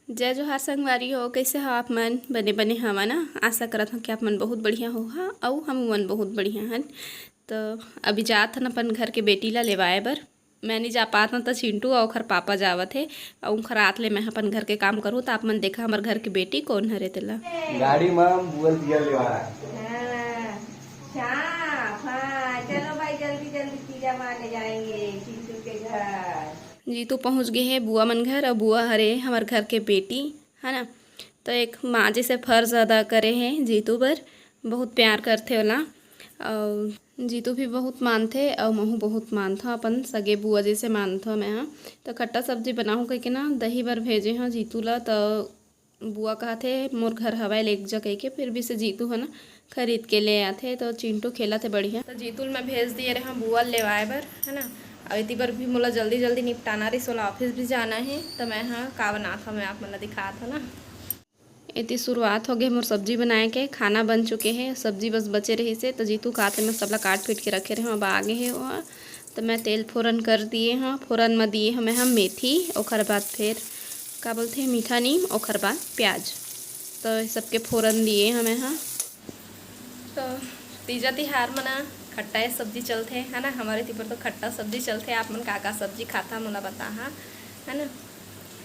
जय जोहार संगवारी हो। कैसे हो आप मन? बने बने हवा ना। आशा करत हूँ कि आप मन बहुत बढ़िया हो हा और हम मन बहुत बढ़िया हन। तो अभी जात हन अपन घर के बेटी ला लेवाए बर। मैं नहीं जा पात हूँ तो चिंटू और ओखर पापा जावत है और ओखर रात ले मैं अपन घर के काम करूँ। तो आप मन देखा हमार घर के बेटी कौन हरे तेला गाड़ी में बुअल पियर लेवाना। हाँ, चलो भाई जल्दी जल्दी पिज्जा मारने जाएंगे चिंटू के घर। जीतू पहुँच गए है बुआ मन घर और बुआ हरे हमार घर के बेटी है ना। तो एक माँ जैसे फर्ज अदा करे हैं जीतू बर। बहुत प्यार करथे ओला और जीतू भी बहुत मानथे और महू बहुत मानथो अपन सगे बुआ जैसे मानथो मैं हाँ। तो खट्टा सब्जी बनाऊँ कह के ना दही बर भेजे हाँ जीतू ला। तो बुआ कहथे मोर घर हवाई लेक जा कह के फिर भी से जीतू है ना खरीद के ले आते। तो चिंटू खेला थे बढ़िया। तो जीतू मैं भेज दिए रहे हम बुआ लेवाए बर है ना। और इतनी बार भी मोला जल्दी जल्दी निपटाना रही सोला ऑफिस भी जाना है। तो मैं हाँ का बना था मैं आप मतलब दिखा था ना। इतनी शुरुआत हो गई मोर सब्जी बनाए के। खाना बन चुके हैं सब्जी बस बचे रही से। तो जीतू खाते मैं सबला काट पीट के रखे रहे अब आगे है वहाँ। तो मैं तेल फोरन कर दिए हाँ। फोरन में दिए हमें हम मेथी ओखर बाद फिर का बोलते हैं मीठा नीम ओखर बाद प्याज। तो सबके फोरन दिए हमें हाँ। तो तीजा तिहार मना खट्टा सब्जी चलते है ना। हमारे तीपर तो खट्टा सब्जी चलते। आप मन का सब्जी खाता मोला बता है ना।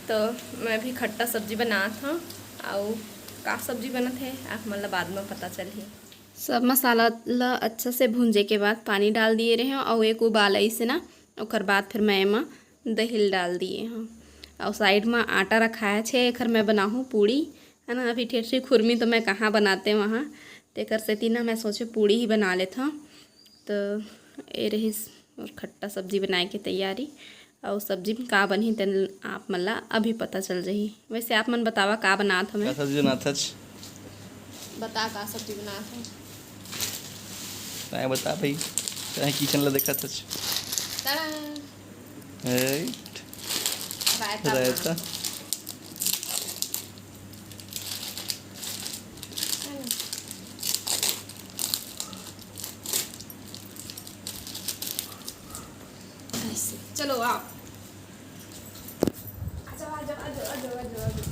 तो मैं भी खट्टा सब्जी बनात हूँ और का सब्जी बनत है आप मन ला बाद में पता चलही। सब मसाला ला अच्छा से भूंजे के बाद पानी डाल दिए रहे हैं और एक उबाल आई से ना। ओकर बाद फिर मैं एमा दही डाल दिए हूँ और साइड में आटा रखाया छे। एकर मैं बनाऊँ पूड़ी है ना। अभी ठेठी खुरमी तो मैं कहाँ बनाते वहाँ तेकर से तीना मैं सोचे पूड़ी ही बना लेता हूँ। तो ये रही और खट्टा सब्जी बनाए की तैयारी और सब्जी में का बनी तेन आप मन ला अभी पता चल जाही। वैसे आप मन बतावा का बनात हमें? सब्जी बनाता बता का सब्जी बनात हूँ मैं बता भाई चाहे किचन ला देखा था रायता रायता चलो आओ आजाओ आजाओ आजाओ आजाओ आजाओ आजाओ।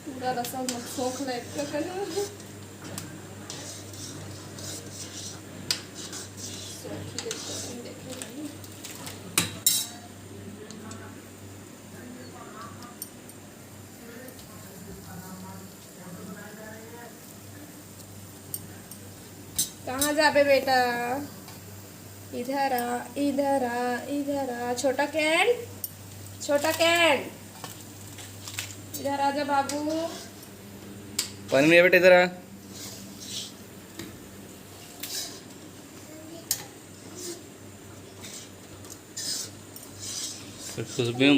पूरा रसम सोख ले कहाँ जाबे बेटा? इधर आ इधर आ इधर आ छोटा कैन इधर आजा बाबू। पानी में बेटा इधर आ।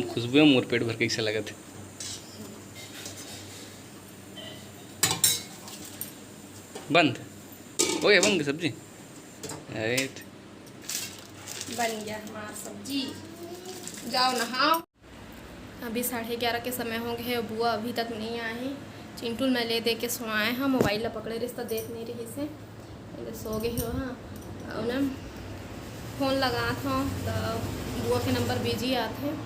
खुशबू मोर पेट भर के कैसा लगा थे। बंद हो गया बन गई सब्जी। राइट बन गया हमारा सब्जी। जाओ नहाओ। अभी 11:30 के समय हो गए हैं। बुआ अभी तक नहीं आए हैं। चिंटू मैं ले दे के सोआए हैं। मोबाइल ला पकड़े रिश्ता देख नहीं रही से सो गए हो हाँ। और ना फ़ोन लगा था तो बुआ के नंबर बिजी आते हैं।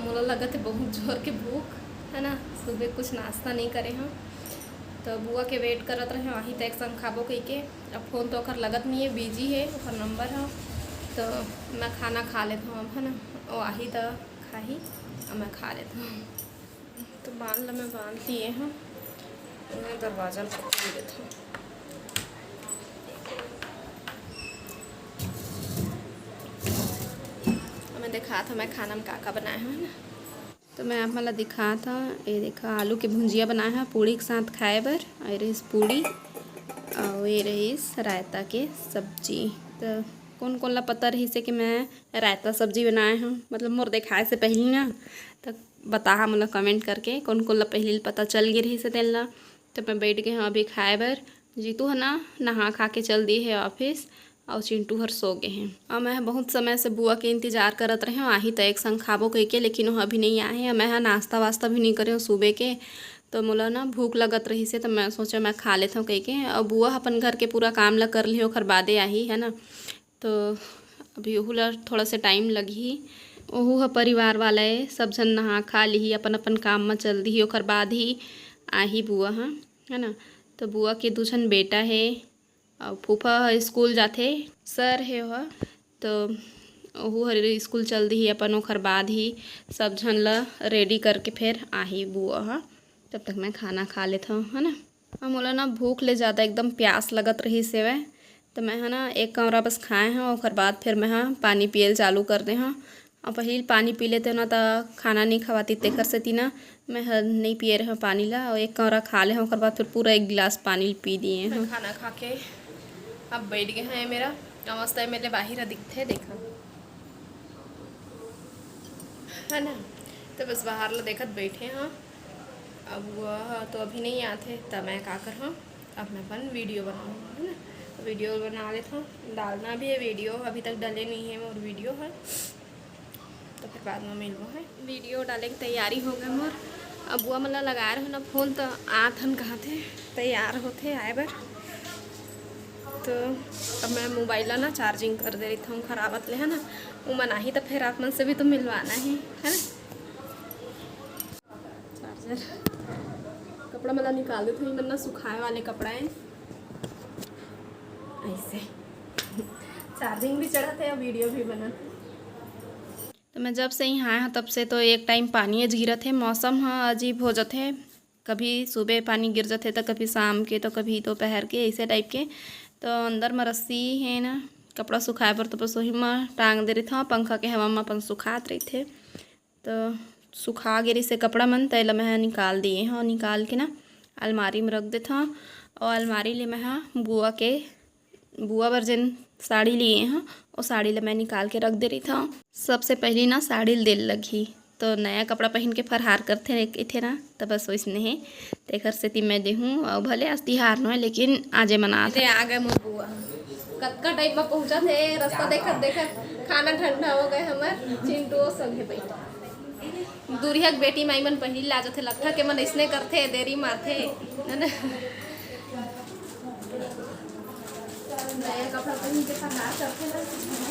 मोला लगा थे बहुत जोर के भूख है ना। सुबह कुछ नाश्ता नहीं करे हाँ। तो बुआ के वेट करत रहे वहीं तक संग खाबो कही के। अब फ़ोन तो ओकर लगत नहीं है बिजी है ओकर नंबर है। तो मैं खाना खा लेता हूँ अब है ना। वो आही तो खाही और मैं खा लेता हूँ। तो बांध ला मैं बांध दिए हूँ। मैं दरवाज़ा खोल देता हूँ। मैं दिखा था मैं खाना में का बनाया हूँ ना। तो मैं आप मतलब दिखा था ये देखा आलू के भुंजिया बनाया है पूड़ी के साथ खाए बर। और रही पूड़ी और ये रही रायता के सब्जी। तो कौन कौन ला पता रही से कि मैं रायता सब्जी बनाए हूँ मतलब मोर दिखाए से पहले ना। तो बता मतलब कमेंट करके कौन कौन ला पहले पता चल गई रही से तेल ला। तो मैं बैठ गए हाँ अभी खाए बर। जीतू है ना नहा खा के चल दी है ऑफिस और चिंटू हर सो गए हैं। और मैं बहुत समय से बुआ के इंतज़ार करत रहे आही तो एक संग खाबो कह के। लेकिन वो अभी नहीं आए हैं। मैं नाश्ता वास्ता भी नहीं करे सुबह के। तो मोला ना भूख लगत रही से तो मैं सोचा मैं खा लेता हूँ कह के। और बुआ अपन घर के पूरा काम ला कर ली ओखर बादे आही है ना, तो अभी ओहू ला थोड़ा से टाइम लगी। ओहू ह परिवार वाला है, सब झन नहा खा ली अपन अपन काम में चल दी ओखर बाद ही आही बुआ हाँ है ना। तो बुआ के 2 झन बेटा है और फूफा स्कूल जाते सर है वह, तो ओहू हर स्कूल चल दी अपन ओखर बाद ही सब झन ला रेडी करके फिर आही बुआ हाँ। तब तक मैं खाना खा लेता हूँ है ना। और मोला ना भूख ले ज़्यादा एकदम प्यास लगत रही से वह, तो मैं है ना एक कमरा बस खाए हैं और बाद फिर मैं हाँ पानी पियल चालू कर दे हाँ। और पहले पानी पी लेते ना तो खाना नहीं खवाती तेकर से तीना मैं नहीं पिए रहे पानी ला। और एक कमरा खा ले और बाद फिर पूरा 1 गिलास पानी पी दिए हैं। खाना खा के अब बैठ गए हैं, मेरा अवस्था मेरे बाहर दिखते देखा है ना। तो बस बाहर ला देखत बैठे हाँ। अब वह तो अभी नहीं आते तब मैं का कर हाँ, अब मैं अपन वीडियो बनाऊँ है ना। तो वीडियो बना लेता हूँ, डालना भी है वीडियो, अभी तक डले नहीं है मोर वीडियो है, तो फिर बाद में मिलवा है। वीडियो डाले की तैयारी हो गए मोर। अब बुआ मतलब लगा रहे हो ना फोन, तो आथन कहाँ थे तैयार होते आए बार। तो अब मैं मोबाइल ना चार्जिंग कर दे रही था खराबत ले है ना। वो मना ही तो फिर आप मन से भी तो मिलवाना ही है ना। चार्जर कपड़ा मतलब निकाल देते हैं, वरना सुखाए वाले कपड़ा है ऐसे। चार्जिंग भी चढ़ा थे और वीडियो भी बना। तो मैं जब से यहाँ आया तब से तो एक टाइम पानी गिरत है, मौसम हाँ अजीब हो जाते है, कभी सुबह पानी गिर जाते तो कभी शाम के तो कभी दोपहर के ऐसे टाइप के। तो अंदर में रस्सी है ना कपड़ा सुखाए पर, तो बस वही में टांग दे रही था पंखा के हवा में अपन सुखात रही थे। तो सुखा गिरी से कपड़ा मन तैला मैं निकाल दिए हाँ, निकाल के ना अलमारी में रख देता हूँ। और अलमारी ले मैं हाँ बुआ वर्जन साड़ी लिए हैं और साड़ी ला मैं निकाल के रख दे रही था। सबसे पहले ना साड़ी दिल लगी तो नया कपड़ा पहन के फरहार करते थे ना, तो बस वैसने है तेखर से ती मैं देहूँ। और भले आज तिहार न है लेकिन आजे मना आ गए मोर बुआ कतका टाइम में पहुँचा थे। रास्ता देखत देखत खाना ठंडा हो गए हमार चिंटू संगे बैठा। दूरिया के बेटी माई मन पहली ला जाते लगता के मन इसने करते देरी माथे है ना। नया कपड़ा पहन के फरहार करते ना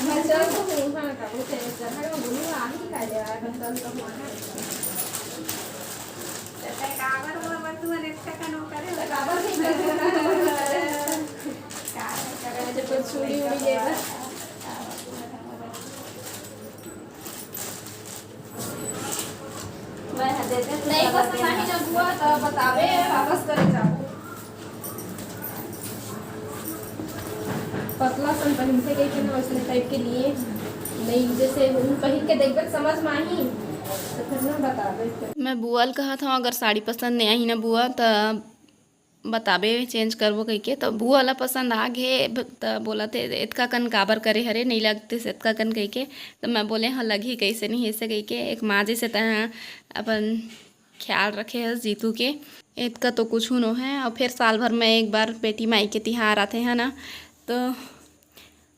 मैं चल तो हूँ हाँ कपड़े से चढ़ा मैं बोलूँ आ ही का ले आया बंदन तो हुआ है ते काबर वो बस तू नेक्स्ट का नो करे काबर नहीं करे का करे जब कुछ छुड़ी उड़ी लेगा मैं देते नहीं पसंद नहीं जब हुआ तो बतावे वापस करे जाओ। पतला सन पहन से कहीं ना वैसे टाइप के लिए नहीं, जैसे पहन के देखबे समझ में आई तो फिर ना बतावे। मैं बुआल कहा था अगर साड़ी पसंद नहीं आई ना बुआ तो बताबे चेंज करबो कह के। तो बुआ ला पसंद आ गए तो बोला थे इतका कन काबर करे हरे नहीं लगते से इतका कन कह के। तो मैं बोले हाँ लगी कैसे नहीं ऐसे कह के एक माँ जी से अपन ख्याल रखे है जीतू के इतका तो कुछ न है। और फिर साल भर में एक बार बेटी माई के तिहार आते हैं ना, तो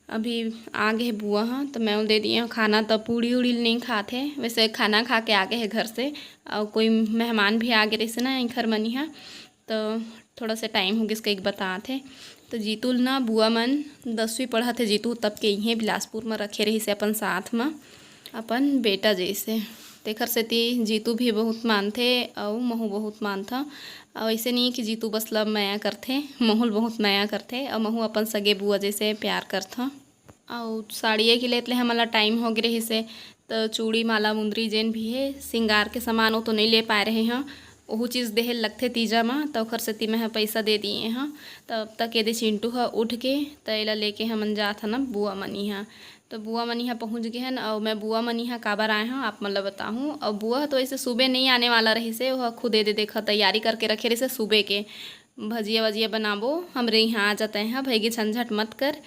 अभी आ गए बुआ हाँ। तो मैं दे दिए खाना, तो पूड़ी उड़ी नहीं खाते वैसे खाना खा के आ गए हैं घर से। और कोई मेहमान भी आ गए रहे से ना घर मनी हाँ, तो थोड़ा सा टाइम हो गया इसका एक बता थे। तो जीतू ना बुआ मन 10वीं पढ़ा थे जीतू तब के यहीं बिलासपुर में रखे रही से अपन साथ में अपन बेटा जैसे। तेखर से ती जीतू भी बहुत मानते और महू बहुत मानता। और ऐसे नहीं कि जीतू बस लब माया करते, महूल बहुत माया करते और महू अपन सगे बुआ जैसे प्यार करता। और साड़िए के लिए हमारा टाइम हो गए से, तो चूड़ी माला मुंदरी जेन भी है सिंगार के सामान वो तो नहीं ले पाए रहे हैं, वह चीज़ देहे लगते तीजा में। तो खर से ती मैं पैसा दे दिए हाँ। तब तक यदि चिंटू है उठ के तैला लेके हमन जात है ना बुआ मनी हाँ। तो बुआ मनी यहाँ पहुँच गए हैं। और मैं बुआ मनी यहाँ काबर आए हैं आप मतलब बताऊँ। और बुआ तो ऐसे सुबह नहीं आने वाला रही से, वह खुद दे देखा तैयारी करके रखे रही से सुबह के भजिया वजिया बनाबो हमरे यहाँ आ जाते हैं भैगी झंझट मत कर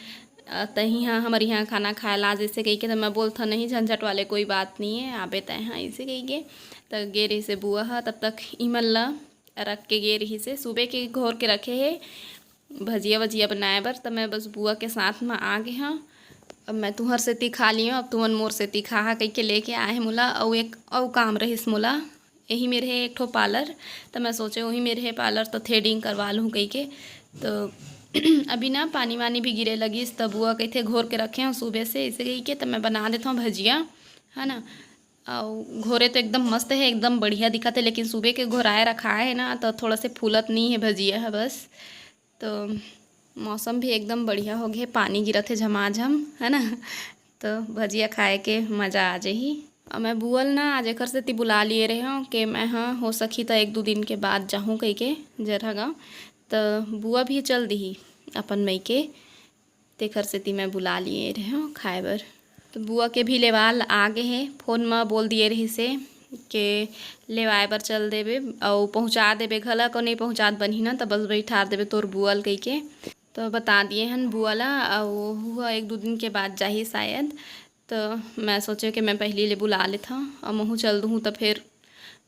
तही हाँ हमारे यहाँ खाना खाए ला जैसे कही के। तो मैं बोलता नहीं झंझट वाले कोई बात नहीं है आबे तय हाँ ऐसे कही के। तो गे रही से बुआ है तब तक ईमल ला रख के गे रही से सुबह के घोर के रखे है भजिया वजिया बनाए बर। तो मैं बस बुआ के साथ में आ गए हाँ। अब मैं तुहर से ती खा ली हूँ, अब तुमन मोर से ती खा कह के लेके आए मुला। और एक और काम रहीस मुला यही मेरे है एक ठो पार्लर, तो मैं सोचे वही मेरे है पार्लर तो थ्रेडिंग करवा लूँ कही के। तो अभी ना पानी वानी भी गिरे लगी, तब बुआ कही थे घोर के रखे हैं सुबह से, इसे कही के तो मैं बना देता हूँ भजिया, है ना। और घोरे तो एकदम मस्त है, एकदम बढ़िया दिखा थे, लेकिन सुबह के घोराए रखा है ना तो थोड़ा से फूलत नहीं है भजिया है बस। तो मौसम भी एकदम बढ़िया हो गया, पानी गिरा थे झमाझम, है ना। तो भजिया खाए के मज़ा आ जाही। और मैं बुअल ना आज एक से बुला लिए रहे हूँ कि मैं हाँ हो सकी तो 1-2 दिन के बाद जाऊँ कही के जरा गाँव। तो बुआ भी चल दी अपन मई के तेखर से मैं बुला लिए रहे हूँ खाए बर। तो बुआ के भी लेवाल आगे हैं, फ़ोन में बोल दिए रही से कि लेवाए बर चल देवे और पहुँचा देवे, घला को नहीं पहुँचात बनी ना तो बस बैठार देवे तोर बुअल कही के। तो बता दिए हन बुआ ला, और हुआ 1-2 दिन के बाद जाही शायद। तो मैं सोचे कि मैं पहले ले बुला लेता हूँ, और महू चल दूँ तो फिर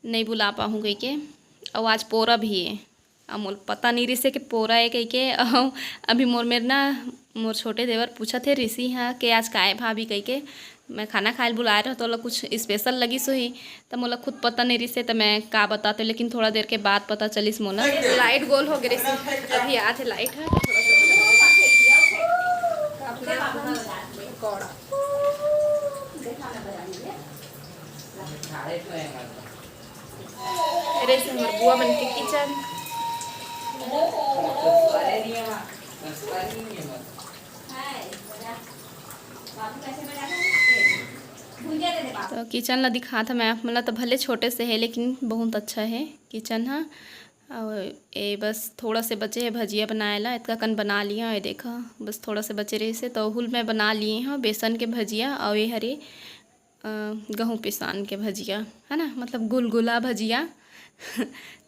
नहीं बुला पाऊँ कही के। और आज पोरा भी है, अब मोर पता नहीं रिसे कि पोरा है कही के। और अभी मोर छोटे देवर पूछा थे ऋषि हाँ कि आज काहे भाभी कही के मैं खाना खाए बुला रहा तो लोग कुछ स्पेशल लगी सो ही, तो मोला खुद पता नहीं रिसे तो मैं का बताते, लेकिन थोड़ा देर के बाद पता चलिस मोला। लाइट गोल हो गए रिसे, अभी आते लाइट है रेसे हमार बुआ बन के किचन। तो किचन ला दिखा था मैं मतलब, तो भले छोटे से है लेकिन बहुत अच्छा है किचन है। और ये बस थोड़ा से बचे है भजिया बनाए ला, इतना कन बना लिया। ये देखा बस थोड़ा से बचे रहे से, तो हुल में बना लिए हैं बेसन के भजिया, और ये हरे गेहूँ पिसान के भजिया, है ना, मतलब गुलगुला भजिया।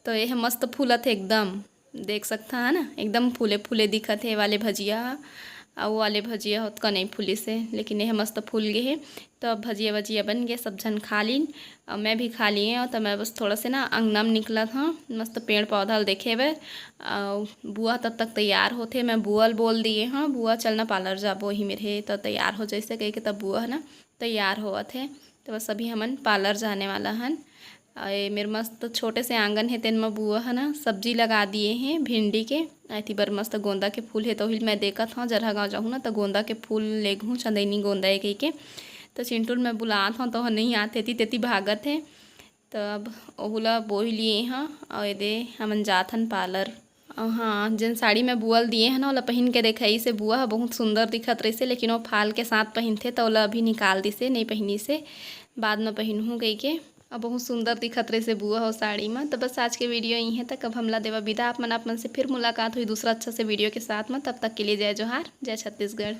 तो ये है मस्त फूलत है एकदम, देख सकता है ना, एकदम फूले फूले दिखत है वाले भजिया। और वो वाले भजिया होत का नहीं फूली से, लेकिन यह मस्त फूल गए है। तो अब भजिया वजिया बन गए, सब जन खा लीन और मैं भी खा लिए। और तो मैं बस थोड़ा से ना अंगना में निकला था मस्त पेड़ पौधा देखे बर। बुआ तब तक तैयार होते, मैं बुअल बोल दिए हाँ बुआ चलना पार्लर जाबो ही मेरे, तो तैयार हो जैसे कह के तब बुआ है ना तैयार हुआ थे। तो बस अभी हमन पार्लर जाने वाला हन। ये मेरे मस्त छोटे से आंगन है, तेन में बुआ है ना सब्जी लगा दिए हैं भिंडी के। आई बर मस्त गोंदा के फूल है, तो हिल मैं देखत हूँ जरा गाँव जाऊँ ना तो गोंदा के फूल ले घूँ, चंदैनी गोंदा है कही के। तो चिंटूल मैं बुलात हूँ तो नहीं आते थी तेती भागत है। तो अब ओहुला बोही लिए हाँ, और ये दे हमन जात हन पार्लर। हाँ जिन साड़ी में बुअल दिए हैं ना ओला पहन के देखा से बुआ बहुत सुंदर दिखत रही से, लेकिन वो फाल के साथ पहनते तो ओला अभी निकाल दी से, नहीं पहनी से बाद में पहनूँ कही के। अब बहुत सुंदर दिखत रहे से बुआ हो साड़ी में। तो बस आज के वीडियो यही है तक, अब हमला देवा विदा। आप मन से फिर मुलाकात हुई दूसरा अच्छा से वीडियो के साथ में, तब तक के लिए जय जोहार, जय छत्तीसगढ़।